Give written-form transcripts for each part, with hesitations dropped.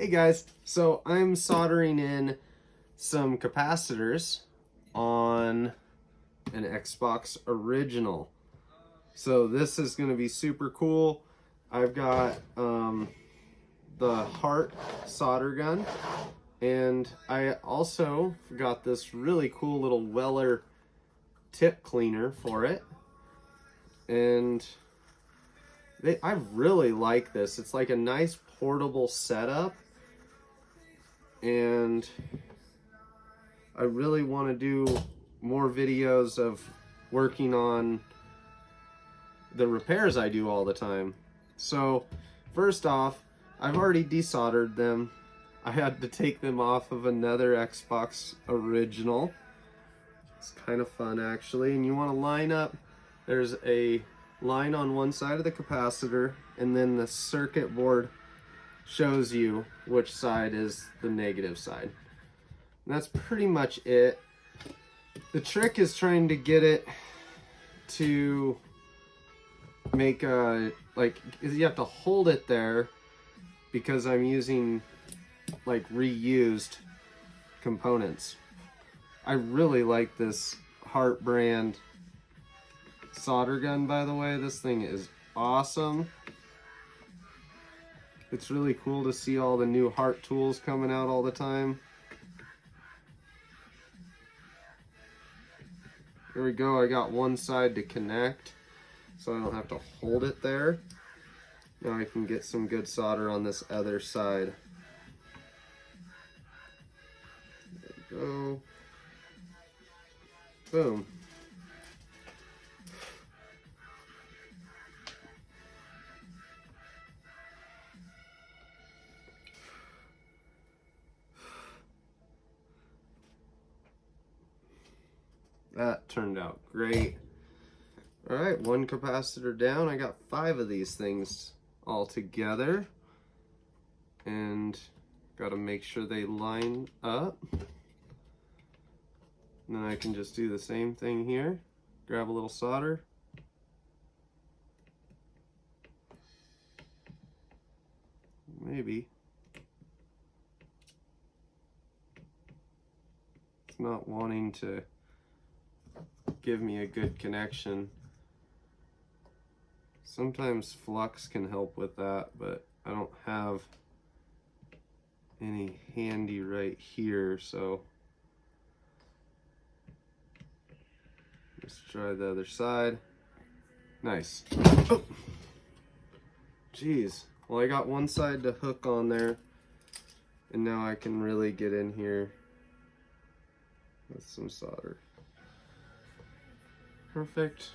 Hey guys, so I'm soldering in some capacitors on an Xbox original. So this is going to be super cool. I've got the Heart solder gun, and I also got this really cool little Weller tip cleaner for it. And I really like this. It's like a nice portable setup. And I really want to do more videos of working on the repairs I do all the time. So first off, I've already desoldered them. I had to take them off of another Xbox original. It's kind of fun actually. And you want to line up, there's a line on one side of the capacitor, and then the circuit board shows you which side is the negative side. And that's pretty much it. The trick is trying to get it to make a, you have to hold it there because I'm using like reused components. I really like this Heart brand solder gun, by the way. This thing is awesome. It's really cool to see all the new Heart tools coming out all the time. There we go, I got one side to connect, so I don't have to hold it there. Now I can get some good solder on this other side. There we go. Boom. That turned out great. All right, one capacitor down. I got 5 of these things all together, and got to make sure they line up. And then I can just do the same thing here. Grab a little solder. Maybe. It's not wanting to give me a good connection. Sometimes flux can help with that, but I don't have any handy right here, so let's try the other side. Nice. Oh. Jeez. Well, I got one side to hook on there, and now I can really get in here with some solder. Perfect.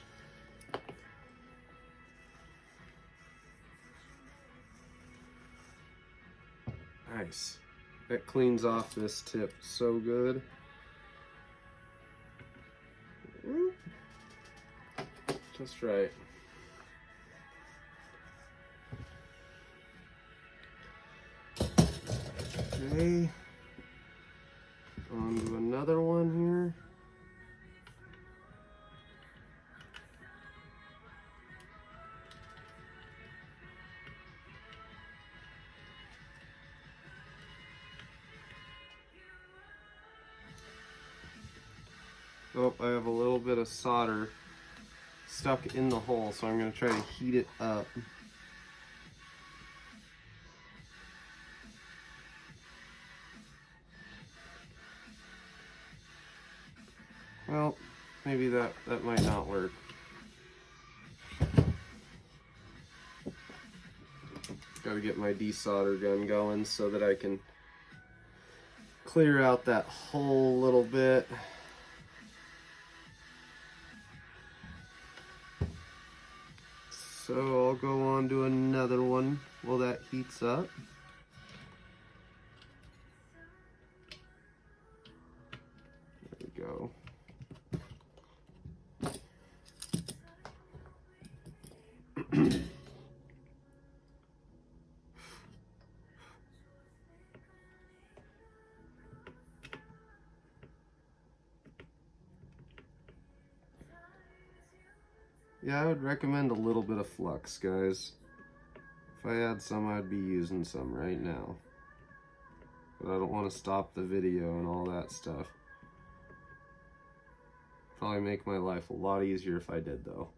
Nice. That cleans off this tip so good. Just right. Okay. On to another one here. Oh, I have a little bit of solder stuck in the hole, so I'm going to try to heat it up. Well, maybe that might not work. Got to get my desolder gun going so that I can clear out that hole a little bit. So I'll go on to another one while that heats up. There we go. Yeah, I would recommend a little bit of flux, guys. If I had some, I'd be using some right now. But I don't want to stop the video and all that stuff. Probably make my life a lot easier if I did, though.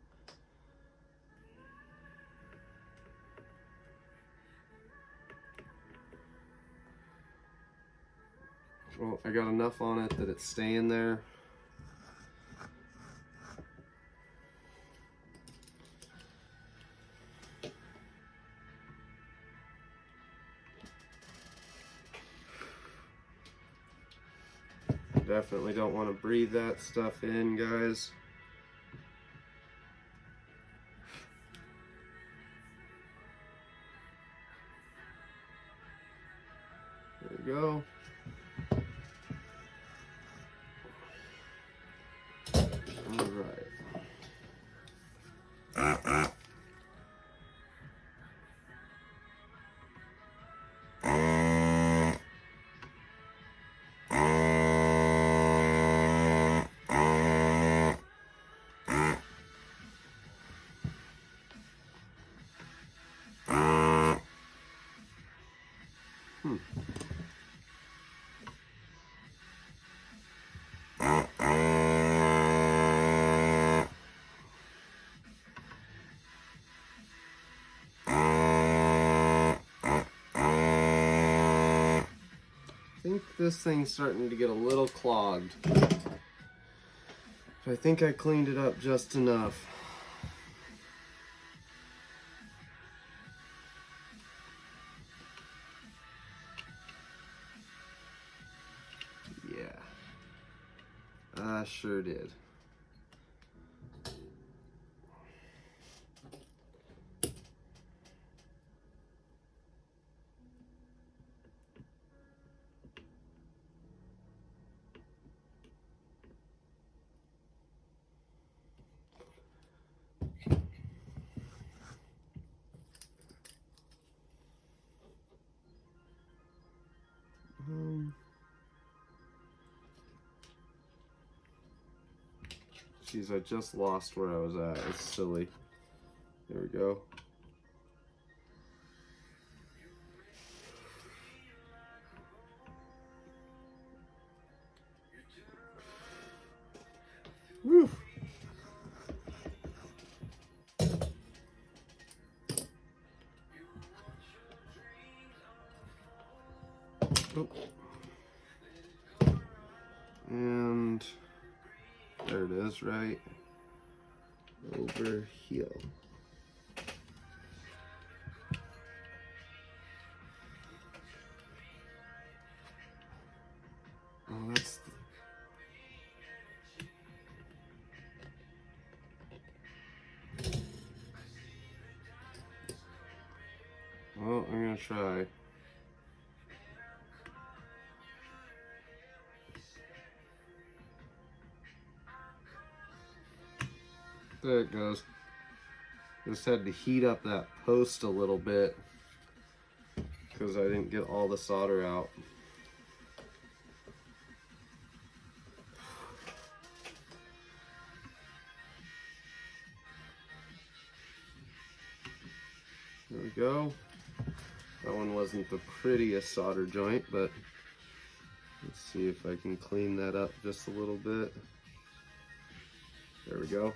Well, I got enough on it that it's staying there. Definitely don't want to breathe that stuff in, guys. There we go. All right. I think this thing's starting to get a little clogged. But I think I cleaned it up just enough. Yeah, I sure did. Geez, I just lost where I was at. It's silly. There we go. Woo! Oh. And there it is, right over here. Oh, that's well, I'm gonna try. There it goes. Just had to heat up that post a little bit because I didn't get all the solder out. There we go. That one wasn't the prettiest solder joint, but let's see if I can clean that up just a little bit. There we go.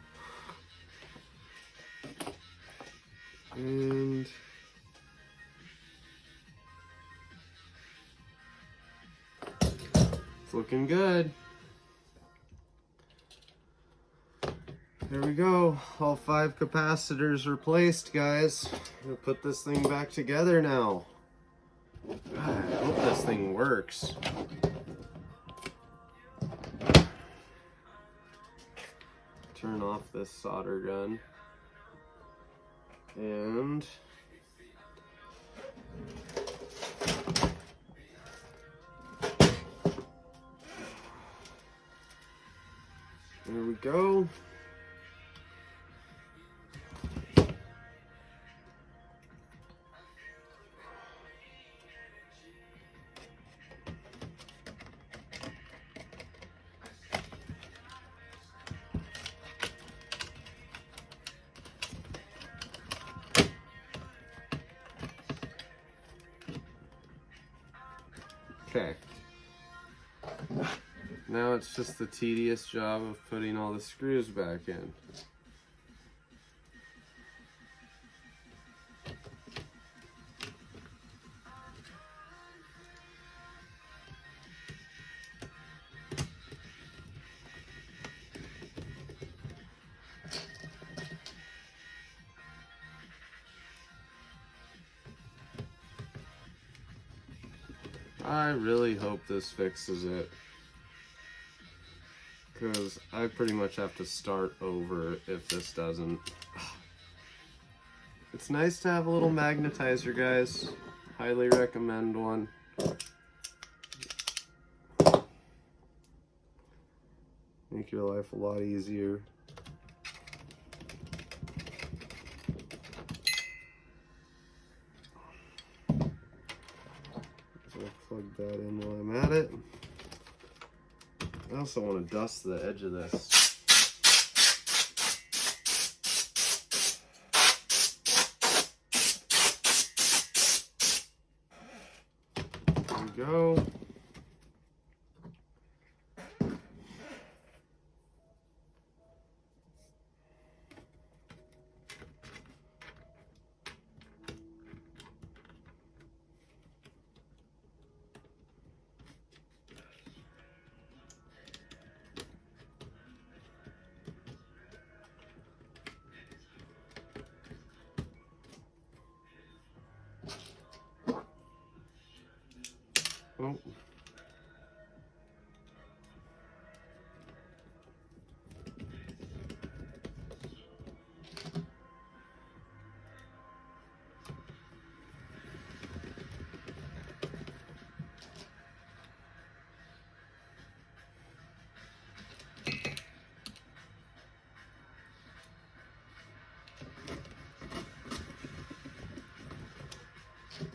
And it's looking good. There we go. All 5 capacitors replaced, guys. I'll put this thing back together now. God, I hope this thing works. Turn off this solder gun. And there we go. Okay. Now it's just the tedious job of putting all the screws back in. I really hope this fixes it, because I pretty much have to start over if this doesn't. It's nice to have a little magnetizer, guys. Highly recommend one. Make your life a lot easier. Plug that in while I'm at it. I also want to dust the edge of this. There we go. Oh.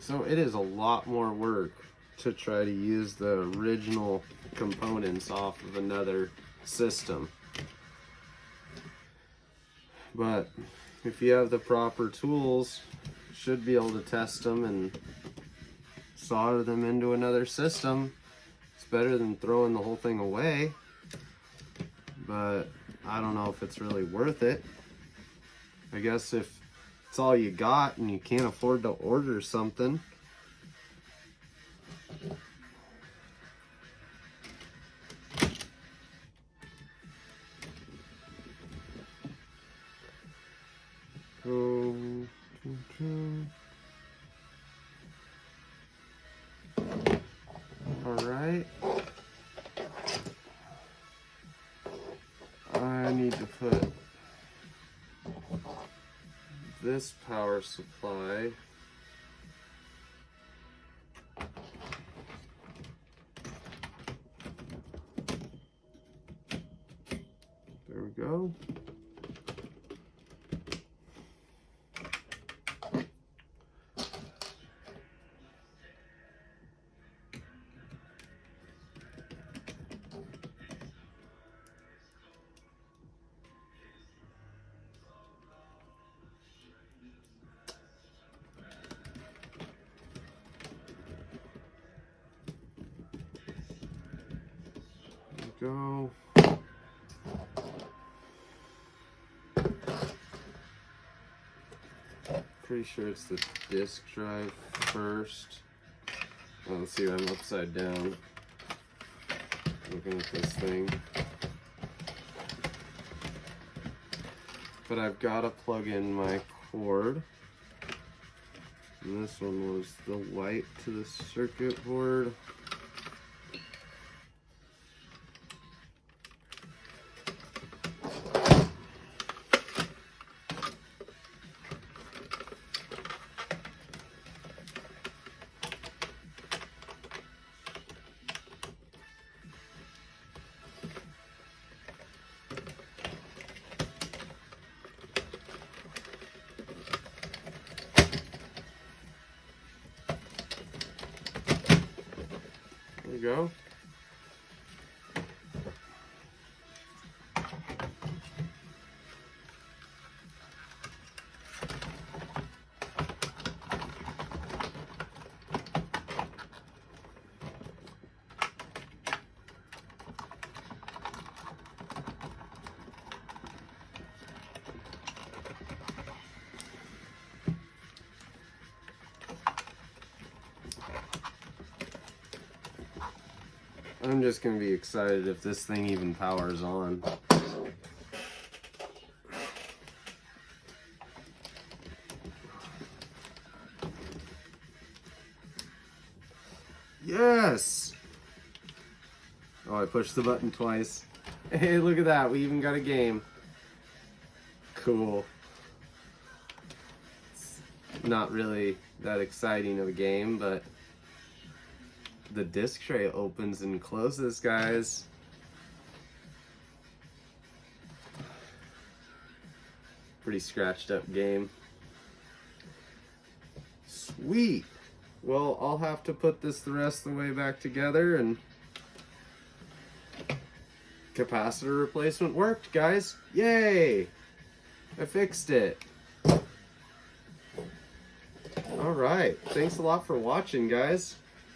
So it is a lot more work to try to use the original components off of another system. But if you have the proper tools, you should be able to test them and solder them into another system. It's better than throwing the whole thing away, but I don't know if it's really worth it. I guess if it's all you got and you can't afford to order something, all right. I need to put this power supply there we go. Go. Pretty sure it's the disk drive first. Oh, let's see, I'm upside down looking at this thing. But I've got to plug in my cord. And this one was the light to the circuit board. There we go. I'm just gonna be excited if this thing even powers on. Yes! Oh, I pushed the button twice. Hey, look at that. We even got a game. Cool. It's not really that exciting of a game, but the disc tray opens and closes, guys. Pretty scratched up game. Sweet. Well, I'll have to put this the rest of the way back together, and capacitor replacement worked, guys. Yay! I fixed it. Alright, thanks a lot for watching, guys.